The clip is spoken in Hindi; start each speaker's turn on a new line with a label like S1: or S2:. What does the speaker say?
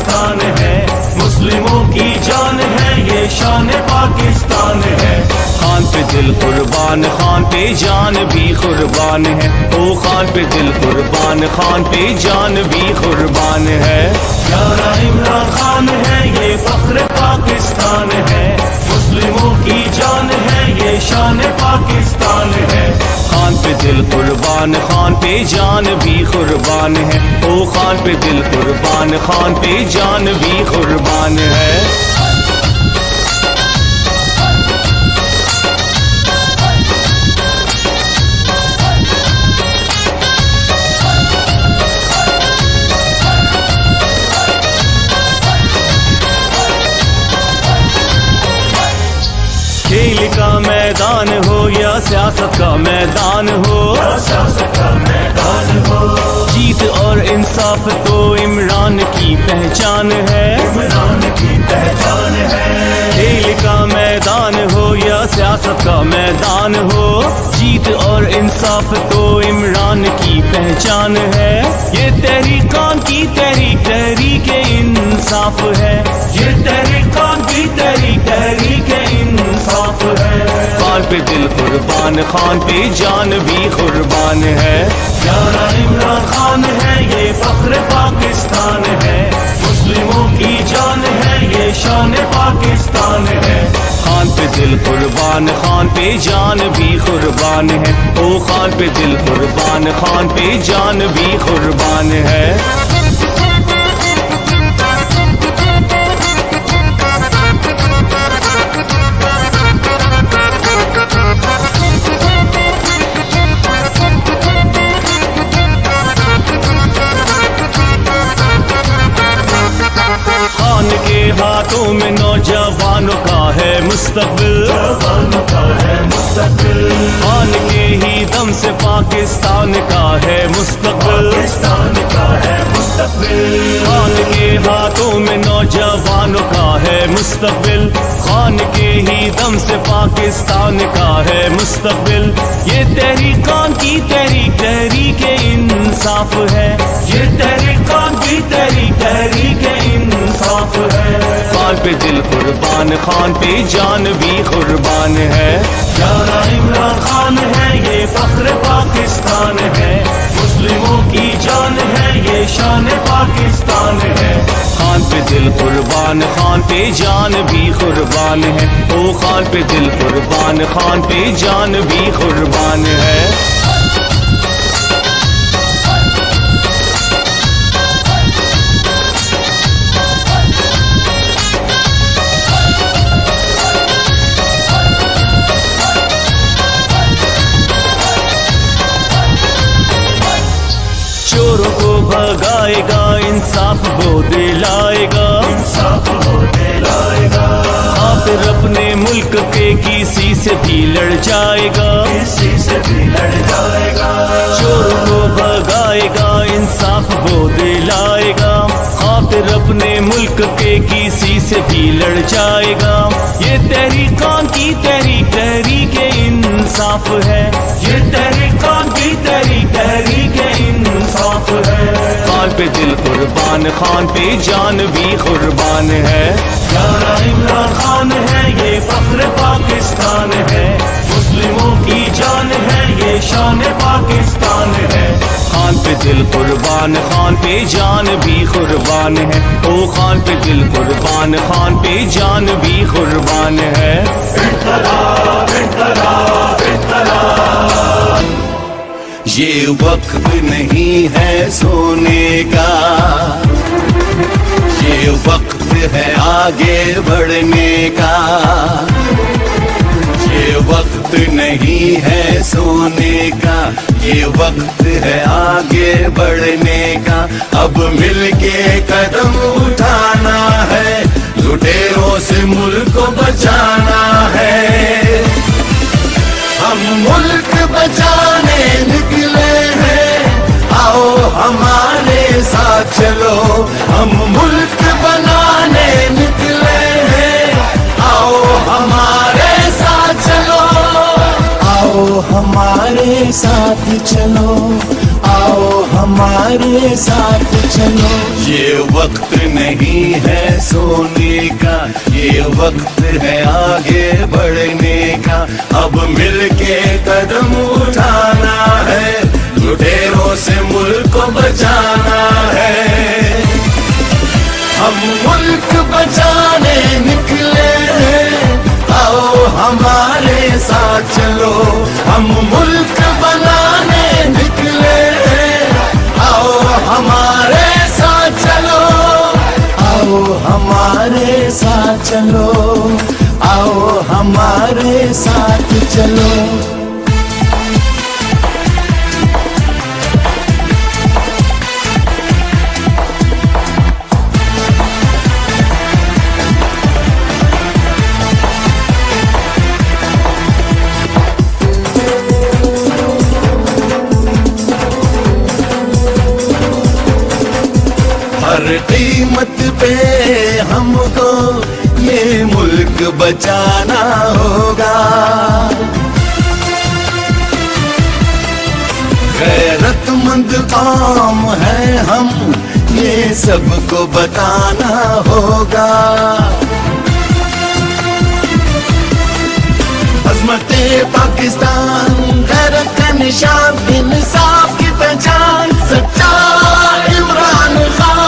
S1: पाकिस्तान है, मुस्लिमों की जान है, ये शान पाकिस्तान है। खान पे दिल कुर्बान, खान पे जान भी कुर्बान है। ओ खान पे दिल कुर्बान, खान पे जान भी कुर्बान है। प्यारा इमरान खान है, ये फख्र पाकिस्तान है, मुस्लिमों की जान है, ये शान पाकिस्तान है। खान पे दिल कुर्बान, खान पे जान भी कुर्बान है। ओ खान पे दिल कुर्बान, खान पे जान भी कुर्बान है। खेल का मैदान हो या सियासत का मैदान हो, जीत और इंसाफ तो इमरान की पहचान है। खेल का मैदान हो या सियासत का मैदान हो, जीत और इंसाफ तो इमरान की पहचान है। ये तहरीकान की तहरीक तहरीक इंसाफ है, ये तहरीकान की तहरीक तहरीक इंसाफ है। खान पे दिल कुर्बान, खान पे जान भी कुर्बान है। प्यारा इमरान खान है, ये फख्र पाकिस्तान है, मुस्लिमों की जान है, ये शान पाकिस्तान है। खान पे दिल कुर्बान, खान पे जान भी कुर्बान है। ओ खान पे दिल कुर्बान, खान पे जान भी कुर्बान है। खान के हाथों में नौजवानों का है मुस्तकबिल, खान के ही दम से पाकिस्तान का है मुस्तकबिल। खान के हाथों में नौजवानों का है मुस्तकबिल, खान के ही दम से पाकिस्तान का है मुस्तकबिल। ये तहरीकान की तहरीक तहरीक इंसाफ है, ये तहरीकान की तहरीक तहरीक इंसाफ है। खान पे दिल कुर्बान, खान पे जान भी कुर्बान है। प्यारा इमरान खान है, ये फख्र पाकिस्तान है, मुस्लिमों की जान है, ये शान पाकिस्तान है। खान पे दिल कुर्बान, खान पे जान भी कुर्बान है। ओ खान पे दिल कुर्बान, खान पे जान भी कुर्बान है। चोरों को भगाएगा, इंसाफ वो दिलाएगा, इंसाफ वो दिलाएगा। खातिर अपने मुल्क के किसी से भी लड़ जाएगा, किसी से भी लड़ जाएगा। चोरों को भगाएगा, इंसाफ वो दिलाएगा, खातिर अपने मुल्क के किसी से भी लड़ जाएगा। ये तहरीकान की तहरीक तहरीक इंसाफ है, ये तहरीकान की तहरीक तहरीक इंसाफ है। खान पे दिल कुर्बान, खान पे जान भी कुर्बान है। प्यारा इमरान खान है, ये फख्र पाकिस्तान है, मुस्लिमों की जान है, ये शान पाकिस्तान है। खान पे दिल कुर्बान, खान पे जान भी कुर्बान है। ओ खान पे दिल कुर्बान, खान पे जान भी कुर्बान है। इनकलाब इनकलाब इनकलाब।
S2: ये वक्त नहीं है सोने का, ये वक्त है आगे बढ़ने का। ये वक्त नहीं है सोने का, ये वक्त है आगे बढ़ने का। अब मिलके कदम उठाना है, लुटेरों से मुल्क को बचाना है। हम मुल्क बचाने निकले हैं, आओ हमारे साथ चलो। हम मुल्क बनाने निकले हैं, आओ हमारे साथ चलो। आओ हमारे साथ चलो, आओ
S3: हमारे साथ चलो।
S2: ये वक्त नहीं है सोने का, ये वक्त है आगे बढ़ने का। अब मिलके कदम उठाना है, लुटेरों से मुल्क को बचाना है। हम मुल्क बचाने निकले हैं, आओ हमारे साथ चलो। हम मुल्क बनाने निकले हैं, आओ हमारे साथ चलो। आओ हमारे साथ चलो, आओ हमारे साथ चलो। हर कीमत पे हमको ये मुल्क बचाना होगा। गैरतमंद कौम है हम, ये सबको बताना होगा। अज़मते पाकिस्तान गैरत का निशान, इंसाफ की पहचान, सच्चा इमरान खान।